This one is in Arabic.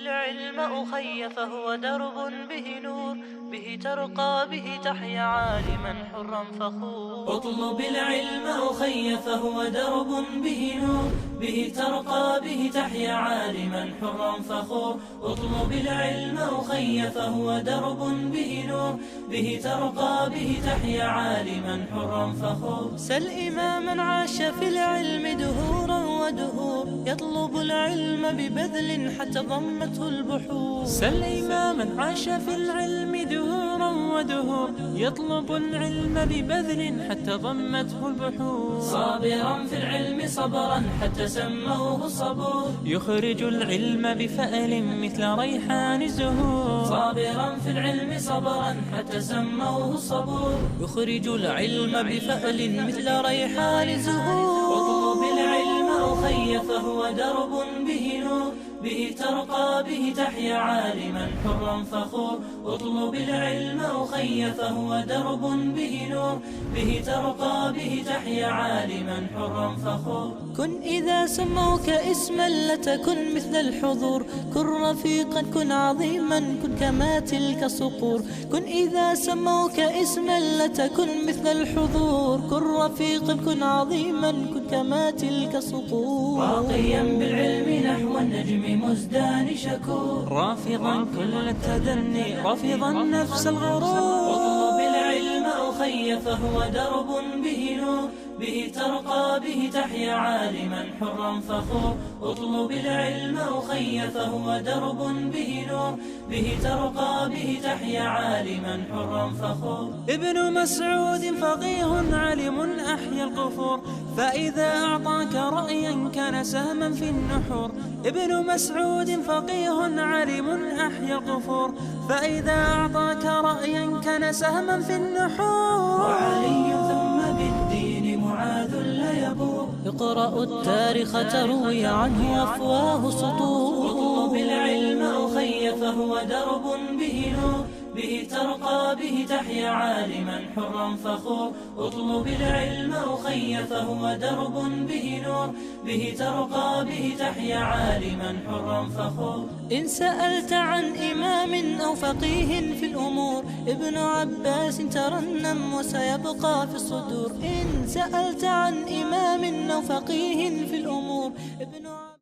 العلم أخي فهو درب به نور، به ترقى به تحيا عالما حرا فخور. اطلب العلم أخي فهو درب به نور، به ترقى به تحيا عالما حرا فخور. اطلب العلم أخي فهو درب به نور، به ترقى به تحيا عالما حرا فخور. سل إماما عاش في العلم دهورا ودهور، يطلب العلم ببذل حتى ضمته البحور. سل إماما عاش في العلم دهورا ودهور، يطلب العلم ببذل حتى ضمته البحور. صابرا في العلم صبرا حتى سموه الصبور، يخرج العلم بفأل مثل ريحان الزهور. صابرا في العلم صبرا حتى سموه الصبور، يخرج العلم بفأل مثل ريحان الزهور. اطلب العلم أخي فهو درب به نور، به ترقى به تحيا عالما حرا فخور. اطلب العلم أخي فهو درب به نور، به ترقى به تحيا عالما حرا فخور. كن إذا سموك اسما لتكن مثل الحضور، كن رفيقا كن عظيما كن كما تلك الصقور. كن إذا سموك اسما لتكن مثل الحضور، كن رفيقا كن عظيما كن كما تلك الصقور. راقيا بالعلم نحو النجم مزدان شكور، رافضا كل التدني رافضا نفس الغرور. اطلب العلم أخي فهو درب به نور، به ترقى به تحيا عالما حرا فخور. اطلب العلم أخي فهو درب به نور، به ترقى به تحيا عالما حرا فخور. ابن مسعود فقيه علم أحيا القفور، فإذا أعطاك رأيا كان سهما في النحور. ابن مسعود فقيه علم أحيا القفور، فإذا أعطاك رأيا كان سهما في النحور. وعلي ثم بالدين معاذ لا يبور، اقرأوا التاريخ تروي عنه أفواه سطور. اطلب العلم أخي فهو درب به نور، به ترقى به تحيا عالما حرا فخور. اطلب العلم أخي فهو درب به نور، به ترقى به تحيا عالما حرا فخور. إن سألت عن إمام أو فقيه في الأمور، ابن عباس ترنم وسيبقى في الصدور. إن سألت عن إمام أو فقيه في الأمور، ابن